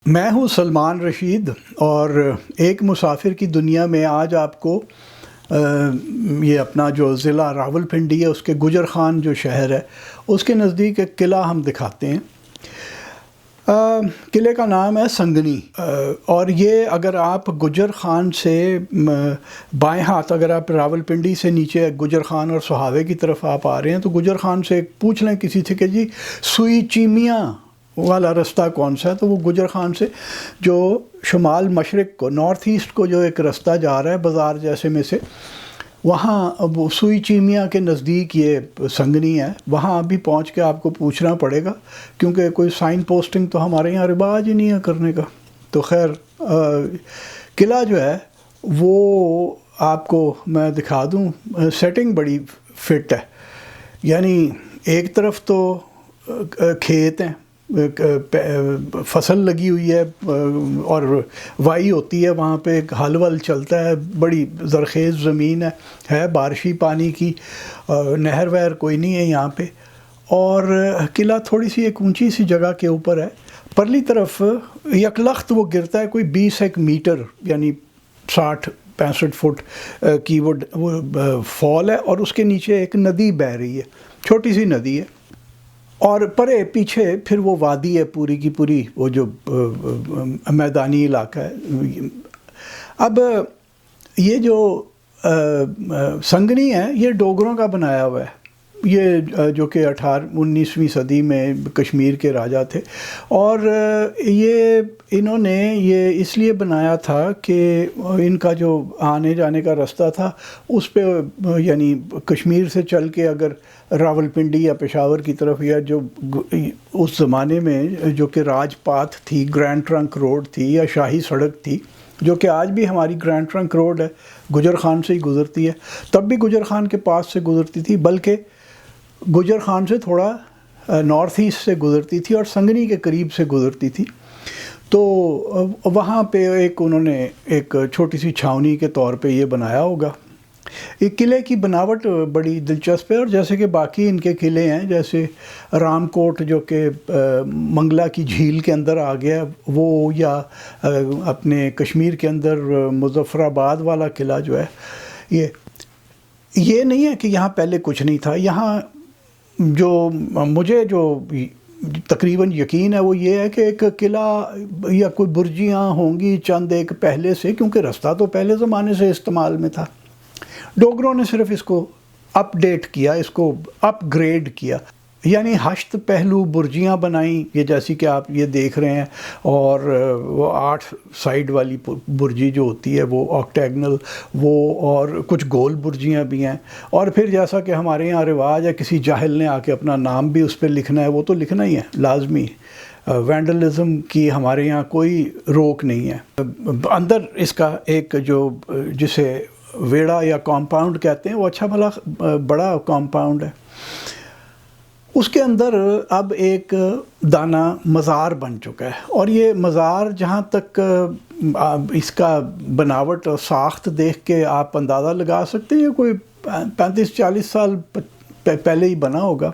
میں ہوں سلمان رشید، اور ایک مسافر کی دنیا میں آج آپ کو یہ اپنا جو ضلع راولپنڈی ہے اس کے گجر خان جو شہر ہے اس کے نزدیک ایک قلعہ ہم دکھاتے ہیں۔ قلعے کا نام ہے سنگنی، اور یہ اگر آپ گجر خان سے بائیں ہاتھ، اگر آپ راولپنڈی سے نیچے گجر خان اور سہاوے کی طرف آپ آ رہے ہیں تو گجر خان سے پوچھ لیں کسی سے کہ جی سوئی چیمیاں والا رستہ کون سا ہے، تو وہ گجر خان سے جو شمال مشرق کو، نارتھ ایسٹ کو جو ایک رستہ جا رہا ہے بازار جیسے میں سے، وہاں وہ سوئی چیمیاں کے نزدیک یہ سنگنی ہے۔ وہاں ابھی پہنچ کے آپ کو پوچھنا پڑے گا، کیونکہ کوئی سائن پوسٹنگ تو ہمارے یہاں رواج ہی نہیں ہے کرنے کا۔ تو خیر، قلعہ جو ہے وہ آپ کو میں دکھا دوں، سیٹنگ بڑی فٹ ہے، یعنی ایک طرف تو کھیت ہیں، فصل لگی ہوئی ہے اور وائی ہوتی ہے، وہاں پہ ہل ول چلتا ہے، بڑی زرخیز زمین ہے بارشی پانی کی، نہر وہر کوئی نہیں ہے یہاں پہ، اور قلعہ تھوڑی سی ایک اونچی سی جگہ کے اوپر ہے۔ پرلی طرف یکلخت وہ گرتا ہے کوئی 20 میٹر، یعنی 60-65 فٹ کی وہ فال ہے، اور اس کے نیچے ایک ندی بہہ رہی ہے، چھوٹی سی ندی ہے، اور پرے پیچھے پھر وہ وادی ہے پوری کی پوری، وہ جو میدانی علاقہ ہے۔ اب یہ جو سنگنی ہے یہ ڈوگروں کا بنایا ہوا ہے، یہ جو کہ 19ویں صدی میں کشمیر کے راجہ تھے، اور یہ انہوں نے یہ اس لیے بنایا تھا کہ ان کا جو آنے جانے کا رستہ تھا اس پہ، یعنی کشمیر سے چل کے اگر راولپنڈی یا پشاور کی طرف، یا جو اس زمانے میں جو کہ راج پاتھ تھی، گرینڈ ٹرنک روڈ تھی یا شاہی سڑک تھی، جو کہ آج بھی ہماری گرینڈ ٹرنک روڈ ہے، گجر خان سے ہی گزرتی ہے، تب بھی گجر خان کے پاس سے گزرتی تھی، بلکہ گجر خان سے تھوڑا نارتھ ایسٹ سے گزرتی تھی اور سنگنی کے قریب سے گزرتی تھی۔ تو وہاں پہ انہوں نے ایک چھوٹی سی چھاونی کے طور پہ یہ بنایا ہوگا۔ یہ قلعے کی بناوٹ بڑی دلچسپ ہے، اور جیسے کہ باقی ان کے قلعے ہیں، جیسے رام کوٹ جو کہ منگلا کی جھیل کے اندر آ گیا وہ، یا اپنے کشمیر کے اندر مظفر آباد والا قلعہ جو ہے، یہ نہیں ہے کہ یہاں پہلے کچھ نہیں تھا۔ یہاں جو مجھے جو تقریباً یقین ہے وہ یہ ہے کہ ایک قلعہ یا کوئی برجیاں ہوں گی چند ایک پہلے سے، کیونکہ رستہ تو پہلے زمانے سے استعمال میں تھا، ڈوگروں نے صرف اس کو اپ ڈیٹ کیا، اس کو اپ گریڈ کیا، یعنی ہشت پہلو برجیاں بنائیں، یہ جیسی کہ آپ یہ دیکھ رہے ہیں، اور وہ 8 سائیڈ والی برجی جو ہوتی ہے وہ آکٹیگنل، وہ اور کچھ گول برجیاں بھی ہیں، اور پھر جیسا کہ ہمارے یہاں رواج ہے کسی جاہل نے آ کے اپنا نام بھی اس پہ لکھنا ہے، وہ تو لکھنا ہی ہے لازمی، وینڈلزم کی ہمارے یہاں کوئی روک نہیں ہے۔ اندر اس کا ایک جو جسے ویڑا یا کمپاؤنڈ کہتے ہیں، وہ اچھا بھلا بڑا کمپاؤنڈ ہے، اس کے اندر اب ایک دانہ مزار بن چکا ہے، اور یہ مزار جہاں تک اس کا بناوٹ اور ساخت دیکھ کے آپ اندازہ لگا سکتے ہیں کوئی 35-40 سال پہلے ہی بنا ہوگا۔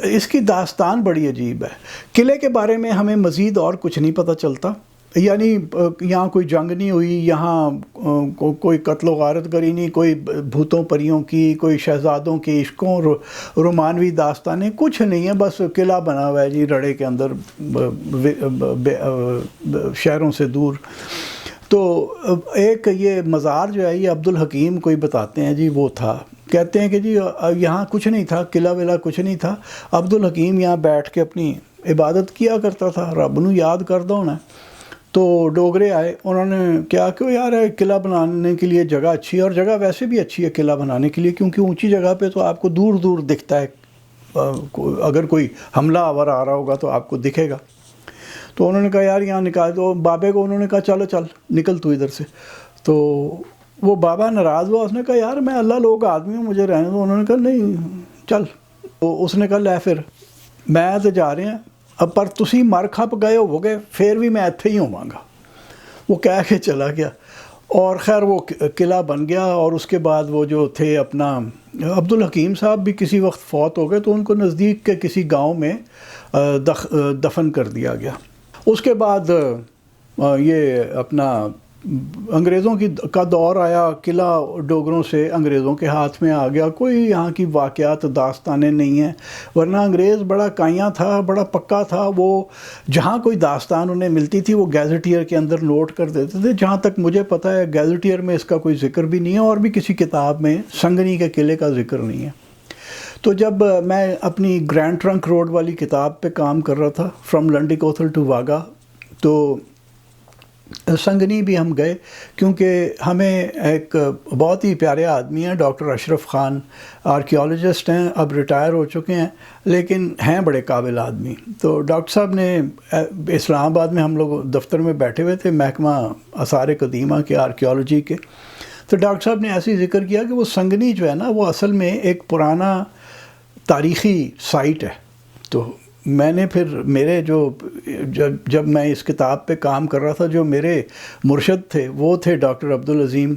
اس کی داستان بڑی عجیب ہے۔ قلعے کے بارے میں ہمیں مزید اور کچھ نہیں پتہ چلتا، یعنی یہاں کوئی جنگ نہیں ہوئی، یہاں کوئی قتل و غارت گری نہیں، کوئی بھوتوں پریوں کی، کوئی شہزادوں کی عشقوں رومانوی داستانیں کچھ نہیں ہے، بس قلعہ بنا ہوا ہے جی رڑے کے اندر شہروں سے دور۔ تو ایک یہ مزار جو ہے یہ عبدالحکیم کوئی بتاتے ہیں جی وہ تھا، کہتے ہیں کہ جی یہاں کچھ نہیں تھا، قلعہ ولا کچھ نہیں تھا، عبدالحکیم یہاں بیٹھ کے اپنی عبادت کیا کرتا تھا، رب نو یاد کردا ہونا۔ تو ڈوگرے آئے، انہوں نے کیا کہ یار قلعہ بنانے کے لیے جگہ اچھی ہے، اور جگہ ویسے بھی اچھی ہے قلعہ بنانے کے لیے، کیونکہ اونچی جگہ پہ تو آپ کو دور دور دکھتا ہے، اگر کوئی حملہ آور آ رہا ہوگا تو آپ کو دکھے گا۔ تو انہوں نے کہا یار یہاں نکال دو، بابے کو انہوں نے کہا چلو چل نکل تو ادھر سے، تو وہ بابا ناراض ہوا، اس نے کہا یار میں اللہ لوگ آدمی ہوں، مجھے رہنے دو۔ انہوں نے کہا نہیں چل، تو اس نے کہا لے پھر میں تو جا رہے ہیں، اب پر تسی مر کھپ گئے ہو گے پھر بھی میں ایتھے ہی ہوں گا۔ وہ کہہ کے چلا گیا، اور خیر وہ قلعہ بن گیا، اور اس کے بعد وہ جو تھے اپنا عبدالحکیم صاحب بھی کسی وقت فوت ہو گئے، تو ان کو نزدیک کے کسی گاؤں میں دفن کر دیا گیا۔ اس کے بعد یہ اپنا انگریزوں کا دور آیا، قلعہ ڈوگروں سے انگریزوں کے ہاتھ میں آ گیا، کوئی یہاں کی واقعات داستانیں نہیں ہیں، ورنہ انگریز بڑا کائیاں تھا، بڑا پکا تھا، وہ جہاں کوئی داستان انہیں ملتی تھی وہ گیزٹیئر کے اندر نوٹ کر دیتے تھے۔ جہاں تک مجھے پتہ ہے گیزٹیئر میں اس کا کوئی ذکر بھی نہیں ہے، اور بھی کسی کتاب میں سنگنی کے قلعے کا ذکر نہیں ہے۔ تو جب میں اپنی گرینڈ ٹرنک روڈ والی کتاب پہ کام کر رہا تھا، فرام لنڈی کوتھل ٹو واگا، تو سنگنی بھی ہم گئے، کیونکہ ہمیں ایک بہت ہی پیارے آدمی ہیں ڈاکٹر اشرف خان، آرکیالوجسٹ ہیں، اب ریٹائر ہو چکے ہیں لیکن ہیں بڑے قابل آدمی۔ تو ڈاکٹر صاحب نے اسلام آباد میں ہم لوگ دفتر میں بیٹھے ہوئے تھے، محکمہ آثار قدیمہ کے آرکیالوجی کے، تو ڈاکٹر صاحب نے ایسے ذکر کیا کہ وہ سنگنی جو ہے نا وہ اصل میں ایک پرانا تاریخی سائٹ ہے۔ تو میں نے پھر میرے جب میں اس کتاب پہ کام کر رہا تھا، جو میرے مرشد تھے وہ تھے ڈاکٹر عبدالعظیم،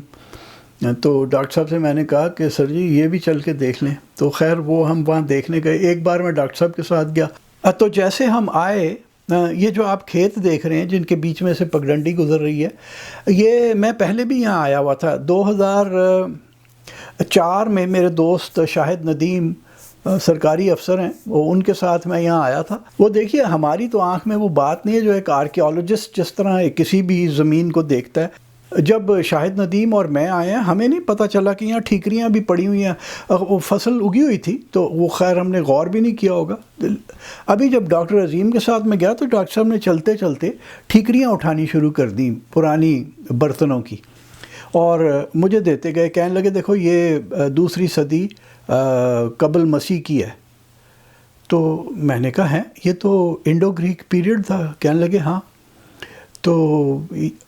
تو ڈاکٹر صاحب سے میں نے کہا کہ سر جی یہ بھی چل کے دیکھ لیں۔ تو خیر وہ ہم وہاں دیکھنے گئے، ایک بار میں ڈاکٹر صاحب کے ساتھ گیا، تو جیسے ہم آئے، یہ جو آپ کھیت دیکھ رہے ہیں جن کے بیچ میں سے پگڈنڈی گزر رہی ہے، یہ میں پہلے بھی یہاں آیا ہوا تھا 2004 میں۔ میرے دوست شاہد ندیم سرکاری افسر ہیں، وہ ان کے ساتھ میں یہاں آیا تھا۔ وہ دیکھیے ہماری تو آنکھ میں وہ بات نہیں ہے جو ایک آرکیالوجسٹ جس طرح کسی بھی زمین کو دیکھتا ہے۔ جب شاہد ندیم اور میں آئے ہیں، ہمیں نہیں پتہ چلا کہ یہاں ٹھیکریاں بھی پڑی ہوئی ہیں، وہ فصل اگی ہوئی تھی، تو وہ خیر ہم نے غور بھی نہیں کیا ہوگا۔ ابھی جب ڈاکٹر عظیم کے ساتھ میں گیا تو ڈاکٹر صاحب نے چلتے چلتے ٹھیکریاں اٹھانی شروع کر دیں پرانی برتنوں کی، اور مجھے دیتے گئے، کہنے لگے دیکھو یہ 2 صدی قبل مسیح کی ہے۔ تو میں نے کہا ہے یہ تو انڈو گریک پیریڈ تھا، کہنے لگے ہاں، تو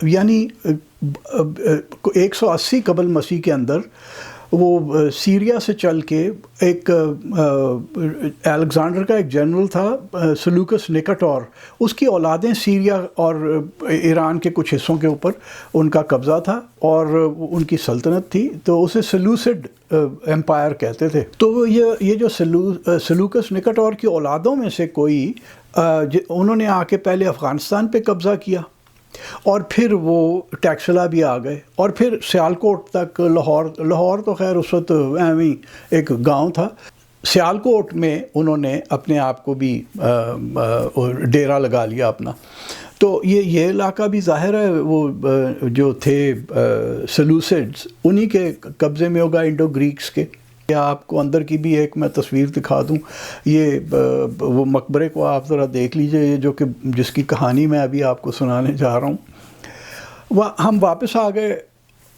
یعنی 180 قبل مسیح کے اندر وہ سیریا سے چل کے ایک الیگزینڈر کا ایک جنرل تھا سلوکس نکاٹور، اس کی اولادیں سیریا اور ایران کے کچھ حصوں کے اوپر ان کا قبضہ تھا اور ان کی سلطنت تھی، تو اسے سلوسڈ ایمپائر کہتے تھے۔ تو یہ جو سلوکس نکاٹور کی اولادوں میں سے کوئی انہوں نے آ کے پہلے افغانستان پہ قبضہ کیا، اور پھر وہ ٹیکسلا بھی آ گئے، اور پھر سیالکوٹ تک، لاہور تو خیر اس وقت ایویں ایک گاؤں تھا، سیالکوٹ میں انہوں نے اپنے آپ کو بھی ڈیرا لگا لیا اپنا۔ تو یہ علاقہ بھی ظاہر ہے وہ جو تھے سلوسڈز انہی کے قبضے میں ہوگا، انڈو گریکس کے۔ یا آپ کو اندر کی بھی ایک میں تصویر دکھا دوں، یہ وہ مقبرے کو آپ ذرا دیکھ لیجئے، یہ جو کہ جس کی کہانی میں ابھی آپ کو سنانے جا رہا ہوں۔ ہم واپس آ گئے،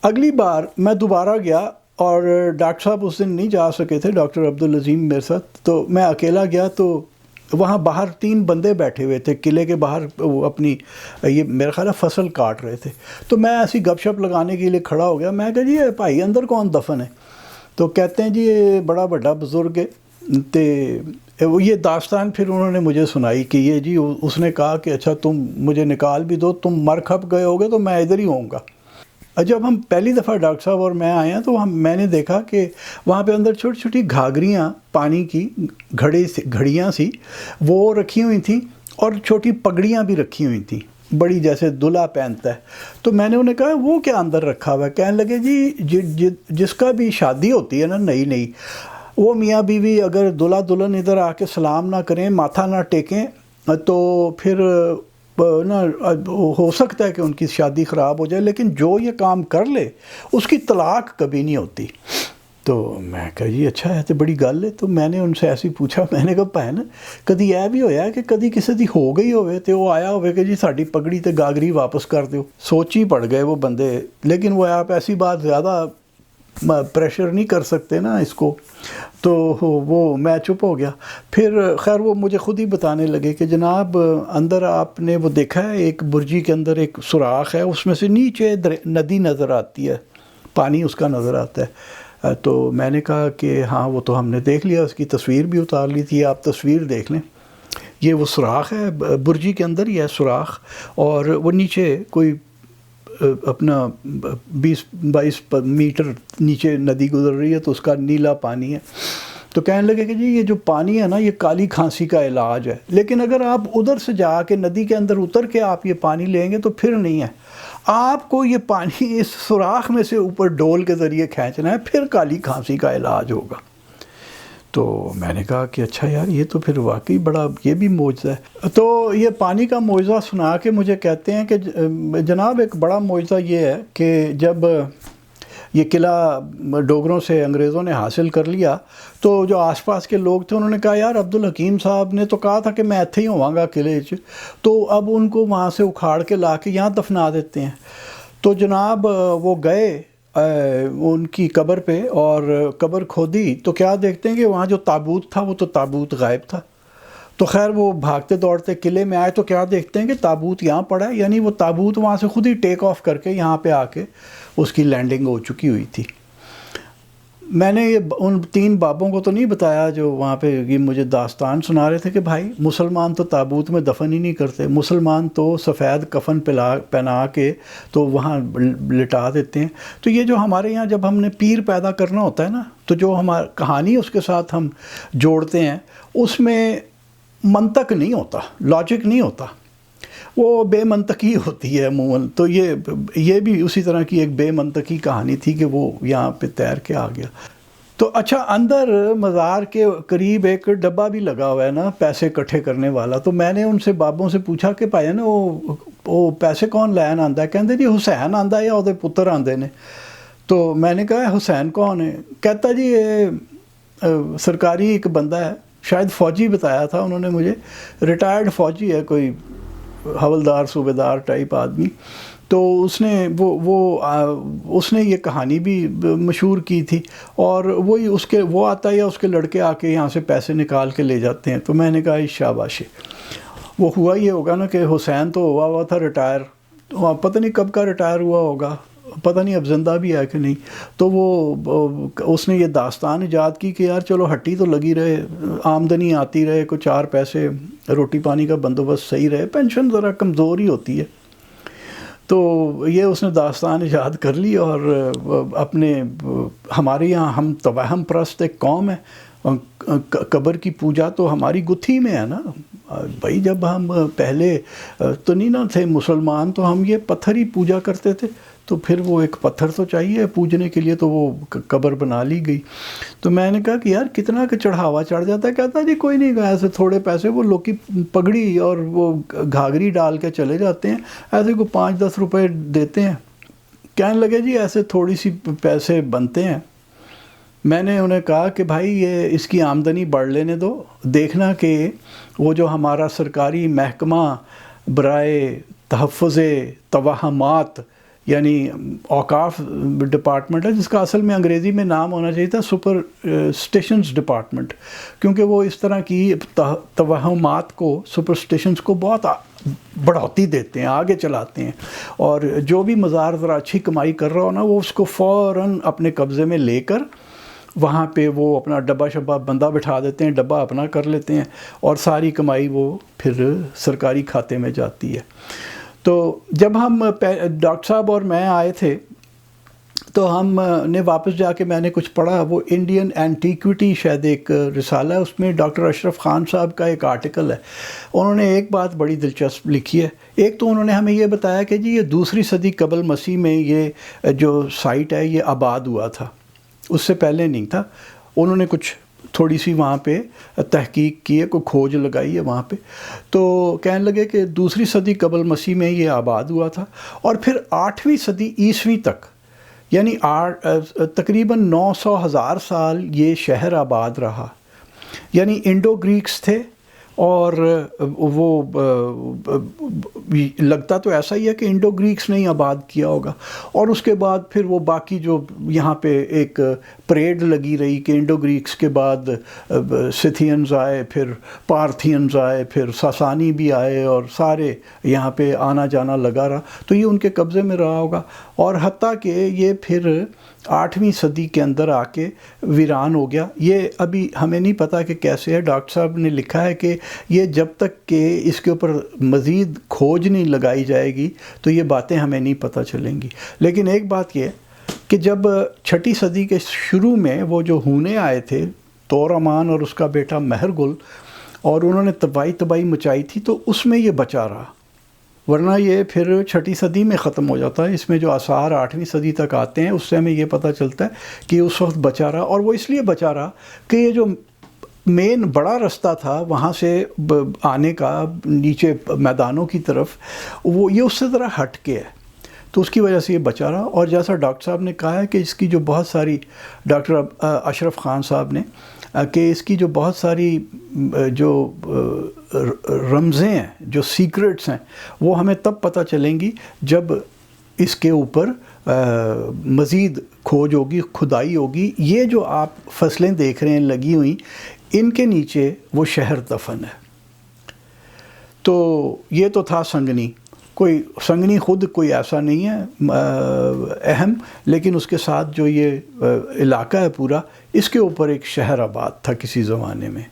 اگلی بار میں دوبارہ گیا، اور ڈاکٹر صاحب اس دن نہیں جا سکے تھے، ڈاکٹر عبدالعظیم میرے ساتھ، تو میں اکیلا گیا، تو وہاں باہر 3 بندے بیٹھے ہوئے تھے قلعے کے باہر، وہ اپنی یہ میرا خیال ہے فصل کاٹ رہے تھے۔ تو میں ایسی گپ شپ لگانے کے لیے کھڑا ہو گیا، میں کہا جی بھائی اندر کون دفن ہے؟ تو کہتے ہیں جی یہ بڑا بڑا بزرگ ہے۔ تو یہ داستان پھر انہوں نے مجھے سنائی کہ یہ جی اس نے کہا کہ اچھا تم مجھے نکال بھی دو، تم مر کھپ گئے ہوگے تو میں ادھر ہی ہوں گا۔ جب ہم پہلی دفعہ ڈاکٹر صاحب اور میں آئے ہیں تو میں نے دیکھا کہ وہاں پہ اندر چھوٹی چھوٹی گھاگریاں پانی کی گھڑیاں سی وہ رکھی ہوئی تھیں، اور چھوٹی پگڑیاں بھی رکھی ہوئی تھیں، بڑی جیسے دلہا پہنتا ہے۔ تو میں نے انہیں کہا وہ کیا اندر رکھا ہوا ہے؟ کہنے لگے جی جس کا بھی شادی ہوتی ہے نا نئی، وہ میاں بیوی اگر دلہا دلہن ادھر آ کے سلام نہ کریں، ماتھا نہ ٹیکیں، تو پھر نا ہو سکتا ہے کہ ان کی شادی خراب ہو جائے، لیکن جو یہ کام کر لے اس کی طلاق کبھی نہیں ہوتی۔ تو میں کہا جی اچھا ہے تو بڑی گل ہے۔ تو میں نے ان سے ایسے ہی پوچھا، میں نے کہا بھین کدی یہ بھی ہویا ہے کہ کدی کسی دی ہو گئی ہوئے تو وہ آیا ہوئے کہ جی ساڑی پگڑی تے گاگری واپس کر دیو؟ سوچ ہی پڑ گئے وہ بندے، لیکن وہ آپ ایسی بات زیادہ پریشر نہیں کر سکتے نا اس کو، تو وہ میں چپ ہو گیا۔ پھر خیر وہ مجھے خود ہی بتانے لگے کہ جناب اندر آپ نے وہ دیکھا ہے ایک برجی کے اندر ایک سوراخ ہے، اس میں سے نیچے ندی نظر آتی ہے، پانی اس کا نظر آتا ہے۔ تو میں نے کہا کہ ہاں وہ تو ہم نے دیکھ لیا، اس کی تصویر بھی اتار لی تھی، آپ تصویر دیکھ لیں، یہ وہ سوراخ ہے برجی کے اندر ہی ہے سوراخ، اور وہ نیچے کوئی اپنا 20-22 میٹر نیچے ندی گزر رہی ہے، تو اس کا نیلا پانی ہے۔ تو کہنے لگے کہ جی یہ جو پانی ہے نا یہ کالی کھانسی کا علاج ہے، لیکن اگر آپ ادھر سے جا کے ندی کے اندر اتر کے آپ یہ پانی لیں گے تو پھر نہیں ہے، آپ کو یہ پانی اس سوراخ میں سے اوپر ڈول کے ذریعے کھینچنا ہے، پھر کالی کھانسی کا علاج ہوگا۔ تو میں نے کہا کہ اچھا یار یہ تو پھر واقعی بڑا یہ بھی معجزہ ہے۔ تو یہ پانی کا معجزہ سنا کے مجھے کہتے ہیں کہ جناب ایک بڑا معجزہ یہ ہے کہ جب یہ قلعہ ڈوگروں سے انگریزوں نے حاصل کر لیا تو جو آس پاس کے لوگ تھے انہوں نے کہا یار عبدالحکیم صاحب نے تو کہا تھا کہ میں ایتھے ہی ہوں گا قلعے چ، تو اب ان کو وہاں سے اکھاڑ کے لا کے یہاں دفنا دیتے ہیں۔ تو جناب وہ گئے ان کی قبر پہ اور قبر کھودی تو کیا دیکھتے ہیں کہ وہاں جو تابوت تھا وہ تو تابوت غائب تھا۔ تو خیر وہ بھاگتے دوڑتے قلعے میں آئے تو کیا دیکھتے ہیں کہ تابوت یہاں پڑا ہے، یعنی وہ تابوت وہاں سے خود ہی ٹیک آف کر کے یہاں پہ آ کے اس کی لینڈنگ ہو چکی ہوئی تھی۔ میں نے یہ ان 3 بابوں کو تو نہیں بتایا جو وہاں پہ یہ مجھے داستان سنا رہے تھے کہ بھائی مسلمان تو تابوت میں دفن ہی نہیں کرتے، مسلمان تو سفید کفن پہنا کے تو وہاں لٹا دیتے ہیں۔ تو یہ جو ہمارے یہاں جب ہم نے پیر پیدا کرنا ہوتا ہے نا تو جو ہماری کہانی اس کے ساتھ ہم جوڑتے ہیں اس میں منطق نہیں ہوتا، لاجک نہیں ہوتا، وہ بے منطقی ہوتی ہے عموماً۔ تو یہ بھی اسی طرح کی ایک بے منطقی کہانی تھی کہ وہ یہاں پہ تیر کے آ گیا۔ تو اچھا اندر مزار کے قریب ایک ڈبہ بھی لگا ہوا ہے نا پیسے اکٹھے کرنے والا، تو میں نے ان سے بابوں سے پوچھا کہ بھائی نا وہ پیسے کون لین آندا ہے؟ کہندے جی حسین آندا ہے یا وہ پتر آندے نے۔ تو میں نے کہا حسین کون ہے؟ کہتا جی یہ سرکاری ایک بندہ ہے، شاید فوجی بتایا تھا انہوں نے مجھے، ریٹائرڈ فوجی ہے، کوئی حوالدار صوبیدار ٹائپ آدمی۔ تو اس نے اس نے یہ کہانی بھی مشہور کی تھی، اور وہی وہ آتا ہے یا اس کے لڑکے آ کے یہاں سے پیسے نکال کے لے جاتے ہیں۔ تو میں نے کہا شاباشی، وہ ہوا یہ ہوگا نا کہ حسین تو ہوا تھا ریٹائر، پتہ نہیں کب کا ریٹائر ہوا ہوگا، پتہ نہیں اب زندہ بھی ہے کہ نہیں۔ تو اس نے یہ داستان ایجاد کی کہ یار چلو ہٹی تو لگی رہے، آمدنی آتی رہے، کوئی 4 پیسے روٹی پانی کا بندوبست صحیح رہے، پینشن ذرا کمزور ہی ہوتی ہے۔ تو یہ اس نے داستان ایجاد کر لی، اور ہمارے یہاں ہم توہم پرست ایک قوم ہے، قبر کی پوجا تو ہماری گتھی میں ہے نا بھائی۔ جب ہم پہلے تو نہیں نا تھے مسلمان تو ہم یہ پتھر ہی پوجا کرتے تھے، تو پھر وہ ایک پتھر تو چاہیے پوجنے کے لیے، تو وہ قبر بنا لی گئی۔ تو میں نے کہا کہ یار کتنا کہ چڑھاوا چڑھ جاتا ہے؟ کہتا جی کوئی نہیں، ایسے تھوڑے پیسے، وہ لوگ کی پگڑی اور وہ گھاگری ڈال کے چلے جاتے ہیں، ایسے کو 5-10 روپے دیتے ہیں۔ کہنے لگے جی ایسے تھوڑی سی پیسے بنتے ہیں۔ میں نے انہیں کہا کہ بھائی یہ اس کی آمدنی بڑھ لینے دو، دیکھنا کہ وہ جو ہمارا سرکاری محکمہ برائے تحفظ توہمات یعنی اوقاف ڈپارٹمنٹ ہے، جس کا اصل میں انگریزی میں نام ہونا چاہیے تھا سپرسٹیشنز ڈپارٹمنٹ، کیونکہ وہ اس طرح کی توہمات کو، سپرسٹیشنز کو بہت بڑھوتی دیتے ہیں، آگے چلاتے ہیں، اور جو بھی مزار ذرا اچھی کمائی کر رہا ہو نا وہ اس کو فوراً اپنے قبضے میں لے کر وہاں پہ وہ اپنا ڈبہ شبہ بندہ بٹھا دیتے ہیں، ڈبہ اپنا کر لیتے ہیں، اور ساری کمائی وہ پھر سرکاری کھاتے میں جاتی ہے۔ تو جب ہم ڈاکٹر صاحب اور میں آئے تھے تو ہم نے واپس جا کے میں نے کچھ پڑھا، وہ انڈین اینٹیکوٹی شاید ایک رسالہ ہے، اس میں ڈاکٹر اشرف خان صاحب کا ایک آرٹیکل ہے۔ انہوں نے ایک بات بڑی دلچسپ لکھی ہے۔ ایک تو انہوں نے ہمیں یہ بتایا کہ جی یہ 2 صدی قبل مسیح میں یہ جو سائٹ ہے یہ آباد ہوا تھا، اس سے پہلے نہیں تھا۔ انہوں نے کچھ تھوڑی سی وہاں پہ تحقیق کی ہے، کوئی کھوج لگائی ہے وہاں پہ، تو کہنے لگے کہ 2 صدی قبل مسیح میں یہ آباد ہوا تھا، اور پھر 8ویں صدی عیسوی تک، یعنی تقریباً 900,000 سال یہ شہر آباد رہا۔ یعنی انڈو گریکس تھے، اور وہ لگتا تو ایسا ہی ہے کہ انڈو گریکس نے ہی آباد کیا ہوگا، اور اس کے بعد پھر وہ باقی جو یہاں پہ ایک پریڈ لگی رہی کہ انڈو گریکس کے بعد سیتھینز آئے، پھر پارتھینز آئے، پھر ساسانی بھی آئے، اور سارے یہاں پہ آنا جانا لگا رہا، تو یہ ان کے قبضے میں رہا ہوگا، اور حتیٰ کہ یہ پھر 8ویں صدی کے اندر آ کے ویران ہو گیا۔ یہ ابھی ہمیں نہیں پتہ کہ کیسے ہے، ڈاکٹر صاحب نے لکھا ہے کہ یہ جب تک کہ اس کے اوپر مزید کھوج نہیں لگائی جائے گی تو یہ باتیں ہمیں نہیں پتہ چلیں گی۔ لیکن ایک بات یہ کہ جب 6 صدی کے شروع میں وہ جو ہونے آئے تھے طور امان اور اس کا بیٹا مہر گل، اور انہوں نے تباہی مچائی تھی، تو اس میں یہ بچا رہا، ورنہ یہ پھر 6 صدی میں ختم ہو جاتا ہے۔ اس میں جو آثار 8ویں صدی تک آتے ہیں اس سے ہمیں یہ پتہ چلتا ہے کہ اس وقت بچا رہا، اور وہ اس لیے بچا رہا کہ یہ جو مین بڑا رستہ تھا وہاں سے آنے کا نیچے میدانوں کی طرف، وہ یہ اس سے ذرا ہٹ کے ہے، تو اس کی وجہ سے یہ بچا رہا۔ اور جیسا ڈاکٹر صاحب نے کہا ہے کہ اس کی جو بہت ساری، ڈاکٹر اشرف خان صاحب نے، کہ اس کی جو بہت ساری جو رمزیں ہیں، جو سیکرٹس ہیں، وہ ہمیں تب پتہ چلیں گی جب اس کے اوپر مزید کھوج ہوگی، کھدائی ہوگی۔ یہ جو آپ فصلیں دیکھ رہے ہیں لگی ہوئی، ان کے نیچے وہ شہر دفن ہے۔ تو یہ تو تھا سنگنی۔ کوئی سنگنی خود کوئی ایسا نہیں ہے اہم، لیکن اس کے ساتھ جو یہ علاقہ ہے پورا، اس کے اوپر ایک شہر آباد تھا کسی زمانے میں۔